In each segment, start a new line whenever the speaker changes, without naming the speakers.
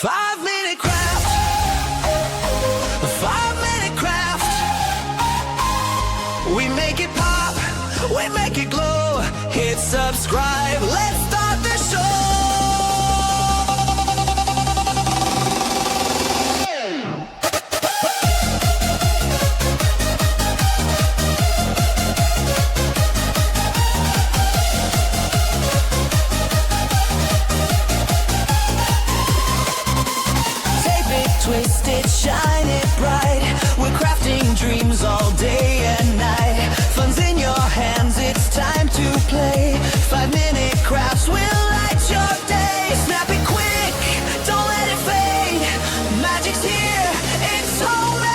5-minute craft. 5-minute craft. We make it pop, we make it glow. Hit subscribe, let's start the show. Twist it, shine it bright. We're crafting dreams all day and night. Fun's in your hands, it's time to play. 5-minute crafts will light your day. Snap it quick, don't let it fade. Magic's here, it's homemade.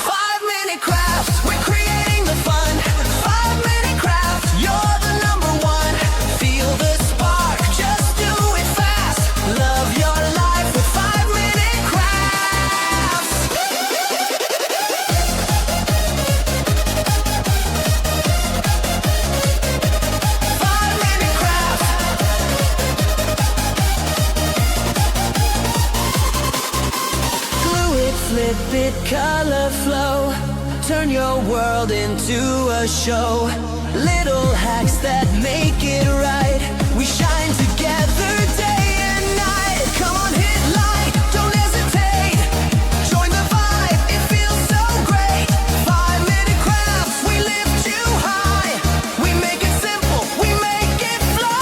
5-minute crafts, we're creating the fun. 5-minute crafts, you're the number one. Feel the spark, just do it fast. Love your life with 5-minute crafts. 5-minute crafts. Glue it, flip it, color flow. Turn your world into a show. Little hacks that make it right. We shine together day and night. Come on, hit like, don't hesitate. Join the vibe, it feels so great. 5-minute crafts, we lift you high. We make it simple, we make it fly.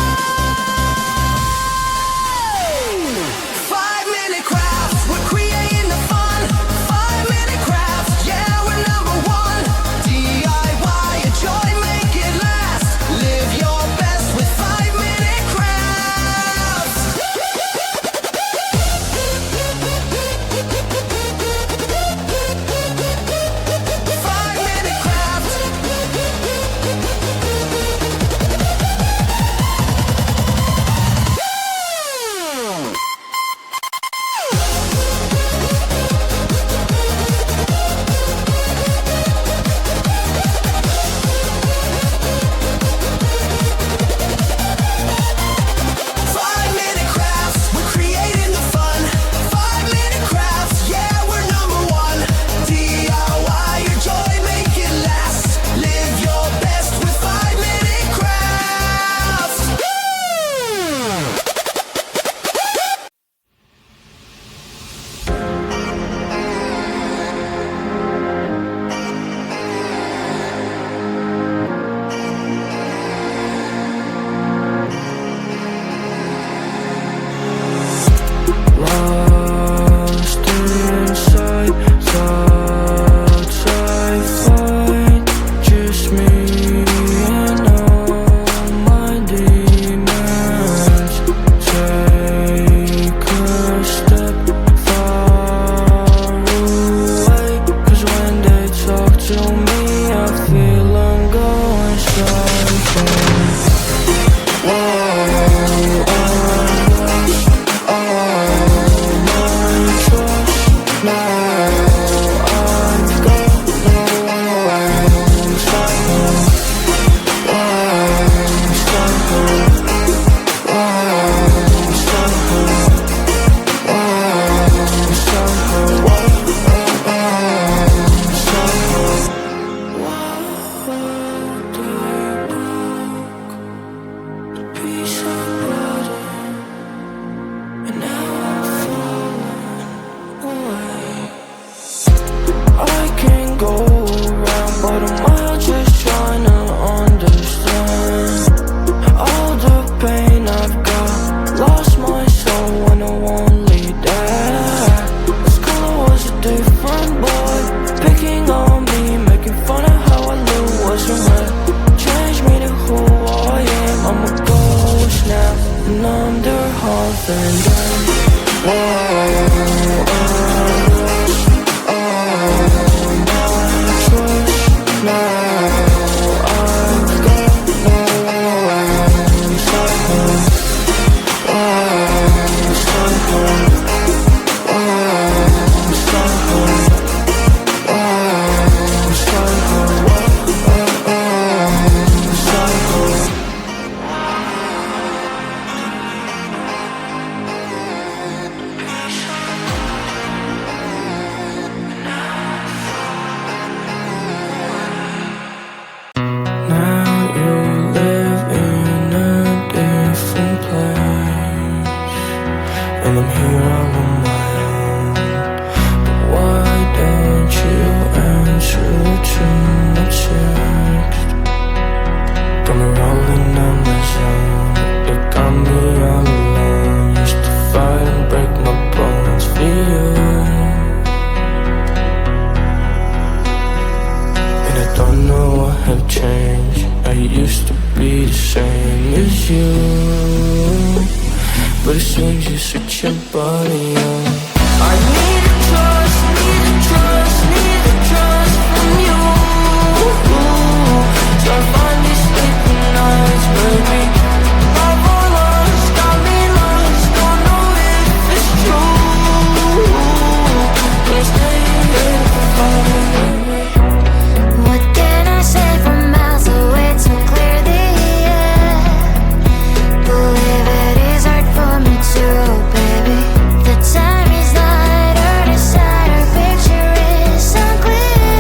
5-minute crafts, we're creating the fun. 5-minute crafts, yeah, we're number one. DIY, enjoy, make it last. Live your best with 5-minute crafts. 5-minute crafts. Five-minute crafts, we're creating the fun. 5-minute crafts, yeah, we're number one. DIY, your joy, make it last. Live your best with 5-minute crafts.
Lost inside thoughts I find. Just me and all my demons. Take a step far away. 'Cause when they talk to me, I feel I'm going psycho. I can go around, but am I just trying to understand all the pain I've got? Lost my soul when I won't lead that. School I was a different boy, picking on me, making fun of how I look wasn't right. Changed me to who I am. I'm a ghost now, and I'm their husband. but as soon as you switch your body on, I need a trust, need a trust, need a trust from you. So I finally sleep at nights, baby. Love or lust, got me lost, don't know if it's true. Can't stay here forever.
What can I say from miles away to clear the air? Believe it is hard for me too, baby. The time is not our decide, our picture is unclear.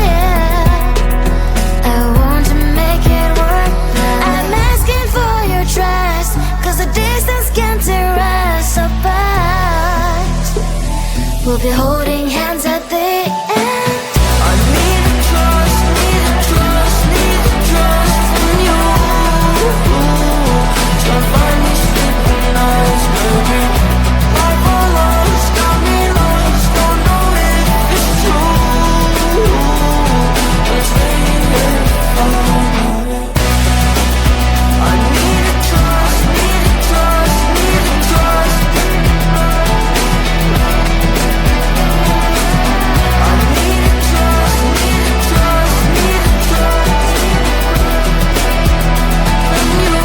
I want to make it work, but I'm asking for your trust, cause the distance can tear us apart. We'll be holding hands at the end.
I need a trust, need a trust, need a trust from you. So I finally sleep at nights, baby. Love or lust, got me lost, don't know if it's true. Can't stay here forever. I need a trust, need a trust, need a trust. I need a trust, need a trust, need a trust from you.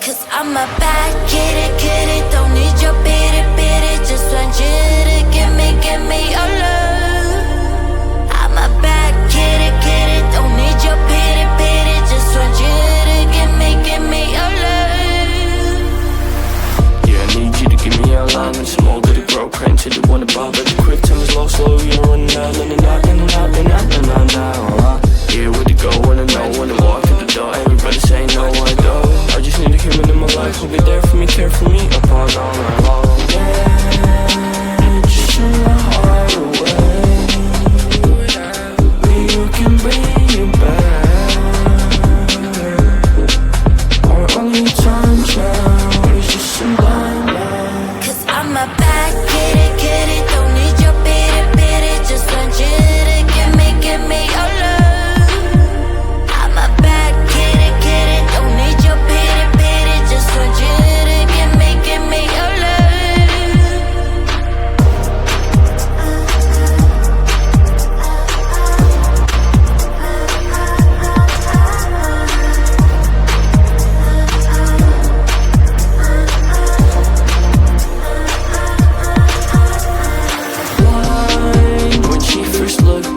Cause I'm a bad kitty, kitty, don't need your pity, pity, just want you to give me your love. I'm a bad kitty, kitty, don't need your pity, pity, just want you to give me your love.
Yeah, I need you to give me your line and some more, gotta grow, crank till you wanna bar, but the quick time is low, slow, you're running out, running out, running out, running out, running out now. Yeah, where to go, wanna know, wanna walk in the door, everybody say no, I don't. I just need a human in my life who'll be there for me, care for me, upon all my long. Yeah, just turn my heart away. You can bring it back. Our only time now is just some blind light.
Cause I'm a bad kitty, kitty, don't need your pity, pity, just want you to give me your love. I'm a bad kitty, kitty, don't need your pity, pity, just want you to give me your love.
When she first looked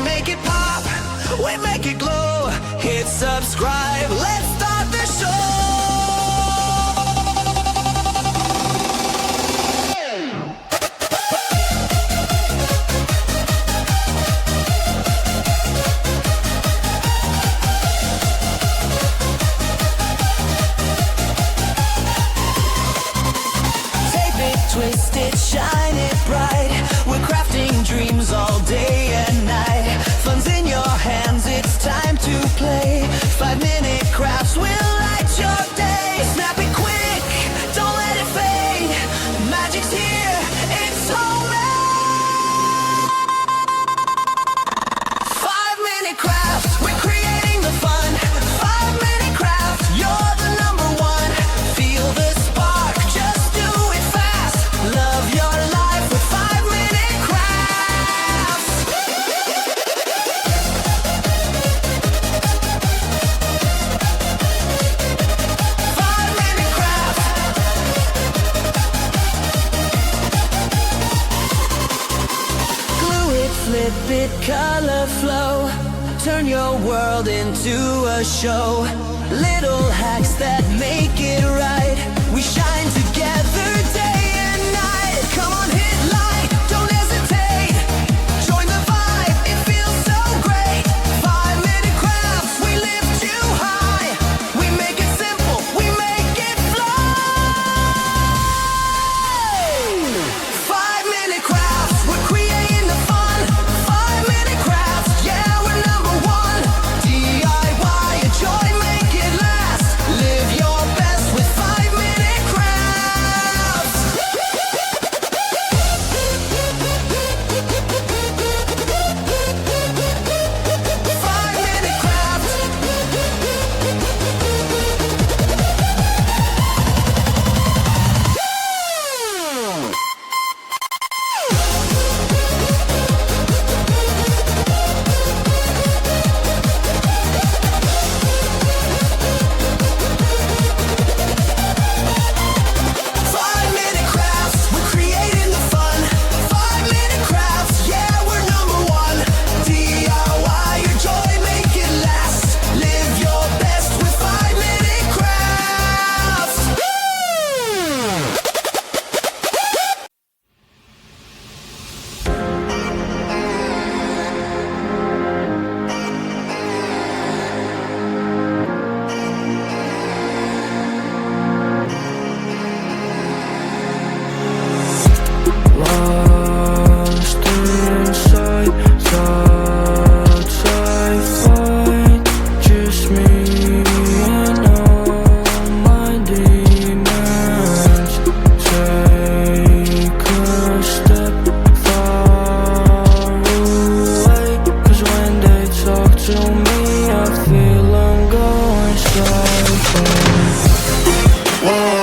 make it pop, we make it glow. Hit subscribe, let's start the show. Twist it, shine it bright. We're crafting dreams all day and night. Fun's in your hands, it's time to play. 5-minute crafts will light your day. Snap it quick, don't let it fade. Magic's here, it's homemade. 5-minute crafts, we're creating the fun. 5-minute crafts, you're the number one. Feel the spark, just do it fast. Love your life with 5-minute crafts. 5-minute crafts. Glue it, flip it, color flow. Turn your world into a show. Little hacks that make it right. We shine together day and night. Come on, hit like, don't hesitate. Join the vibe, it feels so great. 5-minute crafts, we lift you high. We make it simple, we make it fly. 5-minute crafts, we're creating the fun. 5-minute crafts, yeah, we're number one. DIY, enjoy, make it last. Live your best with 5-minute crafts. 5-minute crafts. Five-minute crafts, we're creating the fun. 5-minute crafts, yeah, we're number one. DIY, your joy, make it last. Live your best with 5-minute crafts.
Lost inside thoughts I fight. Just me and all my demons. Take a step far away. 'Cause when they talk to me, I feel I'm going psycho. Whoa,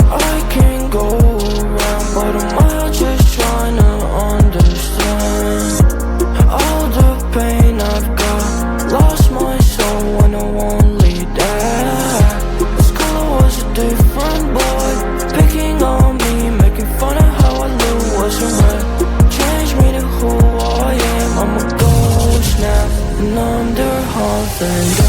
I can't go around, but I'm out just trying to understand all the pain I've got. Lost my soul when I won't lead that. This color was a different boy, picking on me, making fun of how I live wasn't right. Changed me to who I am. I'm a ghost now, and I'm their heart and